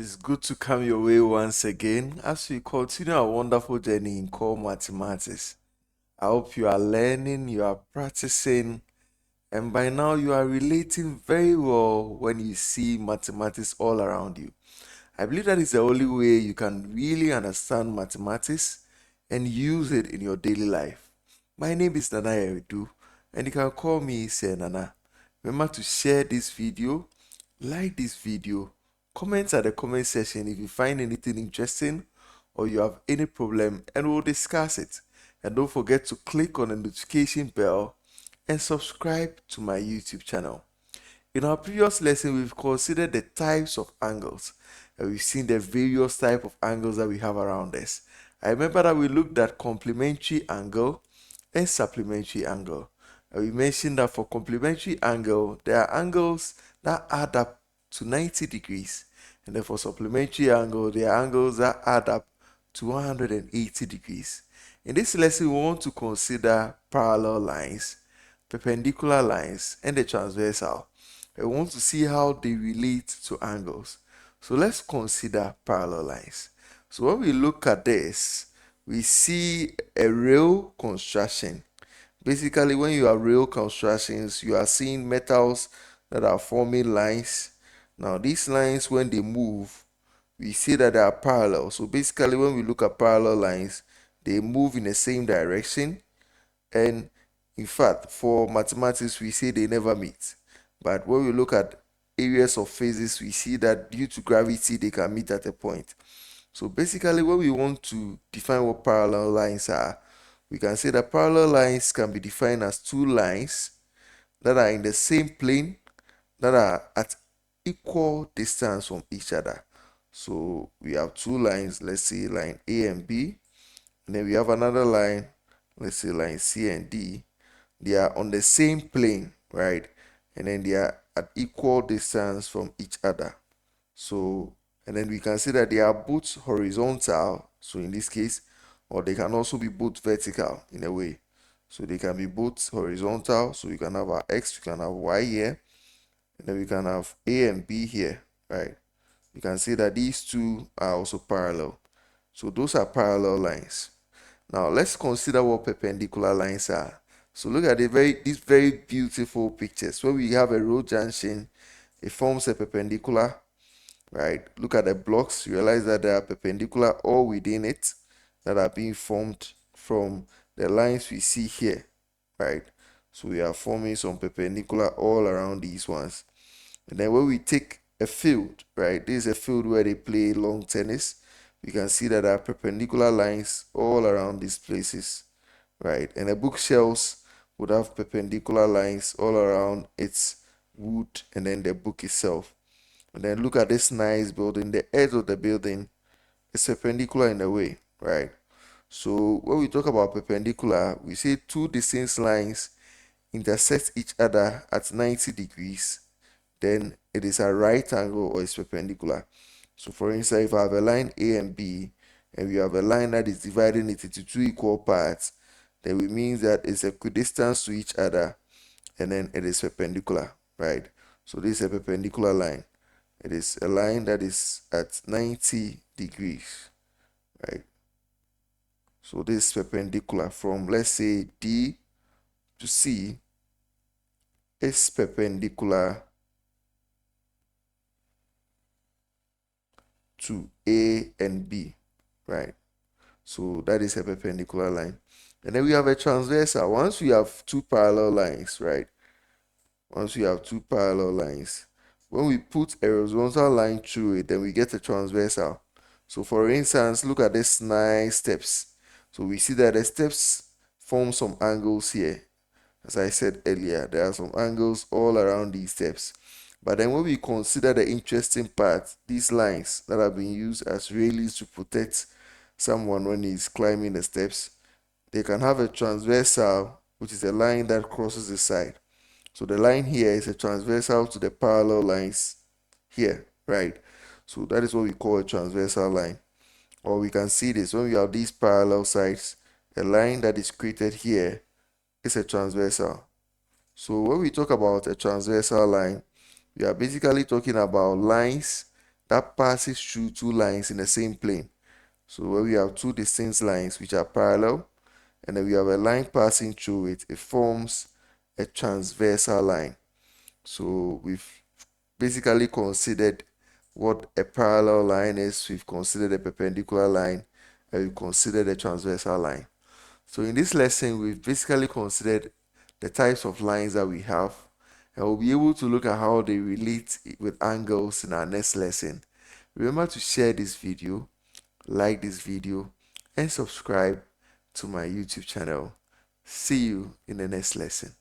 It's good to come your way once again as we continue our wonderful journey in core mathematics. I hope you are learning, you are practicing, and by now you are relating very well when you see mathematics all around you. I believe that is the only way you can really understand mathematics and use it in your daily life. My name is Nana Eridu, and you can call me Say Nana. Remember to share this video, like this video, comment at the comment section if you find anything interesting or you have any problem, and we'll discuss it. And don't forget to click on the notification bell and subscribe to my YouTube channel. In our previous lesson, we've considered the types of angles, and we've seen the various types of angles that we have around us. I remember that we looked at complementary angle and supplementary angle. And we mentioned that for complementary angle, there are angles that add up to 90 degrees. And then for supplementary angle, there are angles that add up to 180 degrees. In this lesson, we want to consider parallel lines, perpendicular lines, and the transversal. I want to see how they relate to angles. So let's consider parallel lines. So when we look at this, we see a rail construction. Basically, when you have rail constructions, you are seeing metals that are forming lines. Now, these lines, when they move, we see that they are parallel. So basically, when we look at parallel lines, they move in the same direction. And in fact, for mathematics, we say they never meet. But when we look at areas of physics, we see that due to gravity, they can meet at a point. So basically, when we want to define what parallel lines are, we can say that parallel lines can be defined as two lines that are in the same plane that are at equal distance from each other. So we have two lines, let's say line A and B, and then we have another line, let's say line C and D. They are on the same plane, right? And then they are at equal distance from each other. So, and then we can see that they are both horizontal. So in this case, or they can also be both vertical in a way. So they can be both horizontal. So we can have our X, we can have Y here, and then we can have A and B here, right? You can see that these two are also parallel. So those are parallel lines. Now let's consider what perpendicular lines are. So look at these very beautiful pictures. When we have a road junction, it forms a perpendicular, right? Look at the blocks, realize that they are perpendicular all within it that are being formed from the lines we see here, right? So we are forming some perpendicular all around these ones. And then when we take a field, right? This is a field where they play long tennis. We can see that there are perpendicular lines all around these places, right? And the bookshelves would have perpendicular lines all around its wood and then the book itself. And then look at this nice building. The edge of the building is perpendicular in a way, right? So when we talk about perpendicular, we say two distinct lines intersect each other at 90 degrees. Then it is a right angle or it's perpendicular. So for instance, if I have a line A and B, and we have a line that is dividing it into two equal parts, then it means that it's equidistant to each other, and then it is perpendicular, right? So this is a perpendicular line. It is a line that is at 90 degrees, right? So this is perpendicular from, let's say, D to C is perpendicular to A and B, right? So that is a perpendicular line. And then we have a transversal. Once we have two parallel lines, right? Once we have two parallel lines, when we put a horizontal line through it, then we get a transversal. So for instance, look at these nice steps. So we see that the steps form some angles here. As I said earlier, there are some angles all around these steps. But then when we consider the interesting part, these lines that are being used as railings to protect someone when he's climbing the steps, they can have a transversal, which is a line that crosses the side. So the line here is a transversal to the parallel lines here, right? So that is what we call a transversal line. Or we can see this when we have these parallel sides, a line that is created here is a transversal. So when we talk about a transversal line, we are basically talking about lines that passes through two lines in the same plane. So where we have two distinct lines which are parallel, and then we have a line passing through it, it forms a transversal line. So we've basically considered what a parallel line is, we've considered a perpendicular line, and we've considered a transversal line. So in this lesson, we've basically considered the types of lines that we have, and we'll be able to look at how they relate with angles in our next lesson. Remember to share this video, like this video, and subscribe to my YouTube channel. See you in the next lesson.